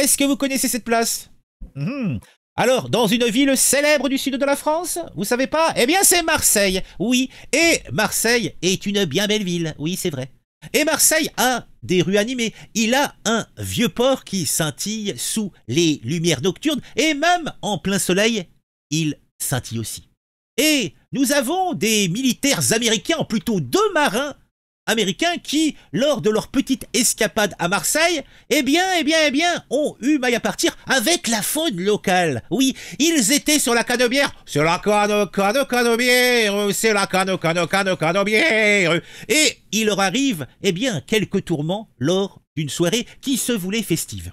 Est-ce que vous connaissez cette place? Alors, dans une ville célèbre du sud de la France, vous savez pas? Eh bien, c'est Marseille, oui. Et Marseille est une bien belle ville, oui, c'est vrai. Et Marseille a des rues animées. Il a un vieux port qui scintille sous les lumières nocturnes. Et même en plein soleil, il scintille aussi. Et nous avons des militaires américains, plutôt deux marins américains qui, lors de leur petite escapade à Marseille, eh bien, ont eu maille à partir avec la faune locale. Oui, ils étaient sur la canebière. C'est la canebière, c'est la canebière. Et il leur arrive, eh bien, quelques tourments lors d'une soirée qui se voulait festive.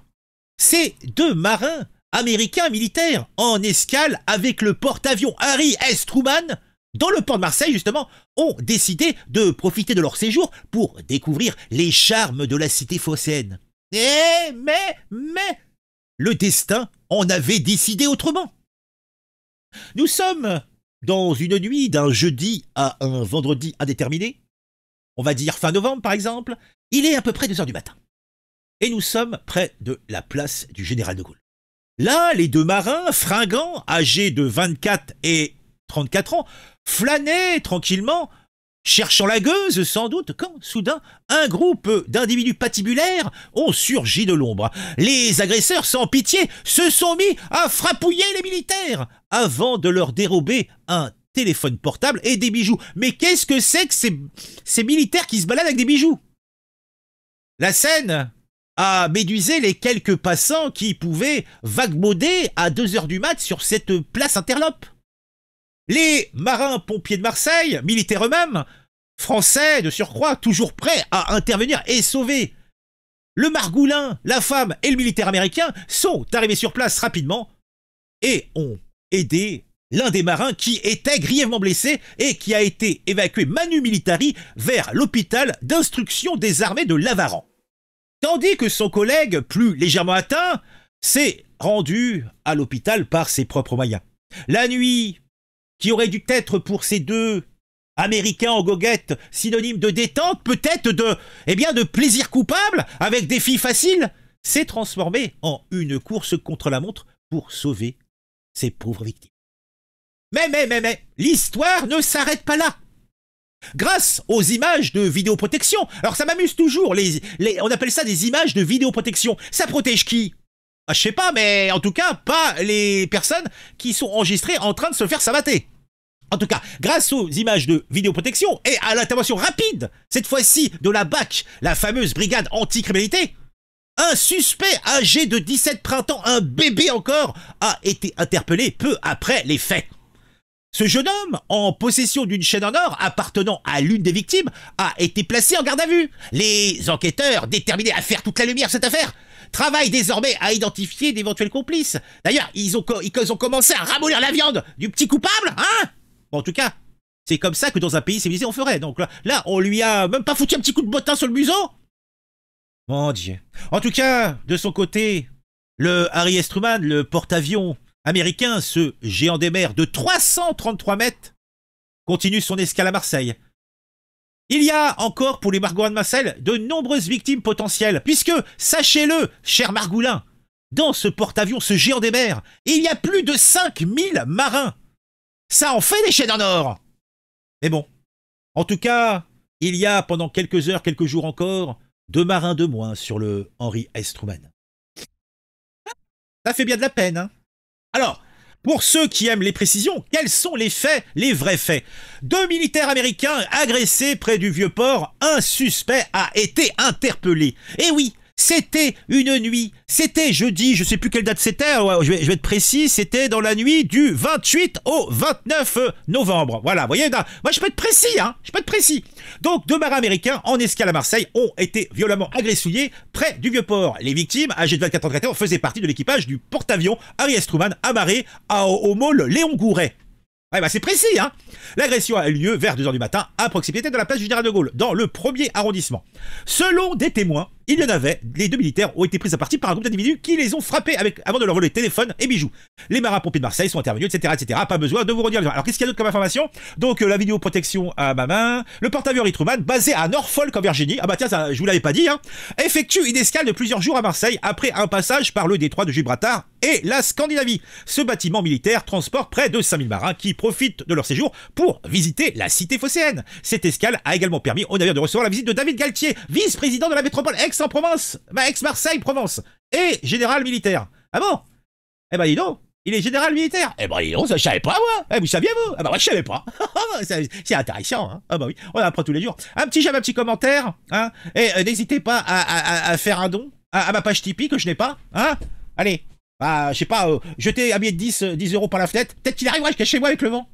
Ces deux marins américains militaires en escale avec le porte-avions Harry S. Truman, dans le port de Marseille, justement, ont décidé de profiter de leur séjour pour découvrir les charmes de la cité phocéenne. Mais, le destin en avait décidé autrement. Nous sommes dans une nuit d'un jeudi à un vendredi indéterminé, on va dire fin novembre par exemple, il est à peu près 2 heures du matin. Et nous sommes près de la place du Général de Gaulle. Là, les deux marins, fringants, âgés de 24 et 34 ans, flânaient tranquillement, cherchant la gueuse sans doute, quand, soudain, un groupe d'individus patibulaires ont surgi de l'ombre. Les agresseurs, sans pitié, se sont mis à frapouiller les militaires, avant de leur dérober un téléphone portable et des bijoux. Mais qu'est-ce que c'est que ces militaires qui se baladent avec des bijoux? La scène a médusé les quelques passants qui pouvaient vaguebauder à 2 heures du mat sur cette place interlope. Les marins-pompiers de Marseille, militaires eux-mêmes, français de surcroît, toujours prêts à intervenir et sauver le margoulin, la femme et le militaire américain, sont arrivés sur place rapidement et ont aidé l'un des marins qui était grièvement blessé et qui a été évacué manu militari vers l'hôpital d'instruction des armées de Lavaran. Tandis que son collègue, plus légèrement atteint, s'est rendu à l'hôpital par ses propres moyens. La nuit, qui aurait dû être pour ces deux Américains en goguette synonyme de détente, peut-être de plaisir coupable avec des filles faciles, s'est transformée en une course contre la montre pour sauver ses pauvres victimes. Mais, l'histoire ne s'arrête pas là. Grâce aux images de vidéoprotection, alors ça m'amuse toujours, on appelle ça des images de vidéoprotection, ça protège qui? Ah, je sais pas, mais en tout cas, pas les personnes qui sont enregistrées en train de se faire savater. En tout cas, grâce aux images de vidéoprotection et à l'intervention rapide, cette fois-ci de la BAC, la fameuse brigade anticriminalité, un suspect âgé de 17 printemps, un bébé encore, a été interpellé peu après les faits. Ce jeune homme, en possession d'une chaîne en or appartenant à l'une des victimes, a été placé en garde à vue. Les enquêteurs, déterminés à faire toute la lumière cette affaire, travaillent désormais à identifier d'éventuels complices. D'ailleurs, ils ont commencé à ramollir la viande du petit coupable, hein? Bon, en tout cas, c'est comme ça que dans un pays civilisé on ferait. Donc là, on lui a même pas foutu un petit coup de bottin sur le museau. Mon Dieu. En tout cas, de son côté, le Harry S. Truman, le porte-avions américain, ce géant des mers de 333 mètres, continue son escale à Marseille. Il y a encore pour les Margoulins de Marseille de nombreuses victimes potentielles, puisque, sachez-le, cher Margoulin, dans ce porte-avions, ce géant des mers, il y a plus de 5000 marins. Ça en fait des chaînes en or. Mais bon, en tout cas, il y a pendant quelques heures, quelques jours encore, 2 marins de moins sur le Henry S. Truman. Ça fait bien de la peine, hein. Alors, pour ceux qui aiment les précisions, quels sont les faits, les vrais faits? 2 militaires américains agressés près du Vieux-Port, un suspect a été interpellé. Et oui, c'était une nuit, c'était jeudi, je sais plus quelle date c'était, je vais être précis, c'était dans la nuit du 28 au 29 novembre. Voilà, vous voyez, moi je peux être précis, hein, je peux être précis. Donc, 2 marins américains en escale à Marseille ont été violemment agressouillés près du Vieux-Port. Les victimes, âgées de 24 ans, faisaient partie de l'équipage du porte-avions Harry S. Truman amarré au môle Léon Gouret. Ouais, bah c'est précis, hein. L'agression a eu lieu vers 2 h du matin, à proximité de la place du Général de Gaulle, dans le 1er arrondissement. Selon des témoins, il y en avait, les 2 militaires ont été pris à partie par un groupe d'individus qui les ont frappés avant de leur voler téléphone et bijoux. Les marins-pompiers de Marseille sont intervenus, etc., etc. Pas besoin de vous redire. Alors qu'est-ce qu'il y a d'autre comme information? Donc la vidéoprotection à ma main, le porte-avions Harry Truman, basé à Norfolk en Virginie, ah bah tiens, ça, je vous l'avais pas dit, hein, effectue une escale de plusieurs jours à Marseille après un passage par le détroit de Gibraltar et la Scandinavie. Ce bâtiment militaire transporte près de 5000 marins qui profitent de leur séjour pour visiter la cité phocéenne. Cette escale a également permis au navire de recevoir la visite de David Galtier, vice-président de la métropole Aix-en-Provence, Aix-Marseille-Provence, et général militaire. Ah bon? Eh ben dis donc, il est général militaire. Eh ben dis donc, ça je savais pas moi. Eh, vous saviez vous? Ah ben moi je savais pas. C'est intéressant, hein. Ah bah oui, on apprend tous les jours. Un petit j'aime, un petit commentaire, hein. Et n'hésitez pas à faire un don à ma page Tipeee que je n'ai pas, hein. Allez, bah je sais pas, jeter un billet de 10 € par la fenêtre. Peut-être qu'il arrivera jusqu'à chez moi avec le vent.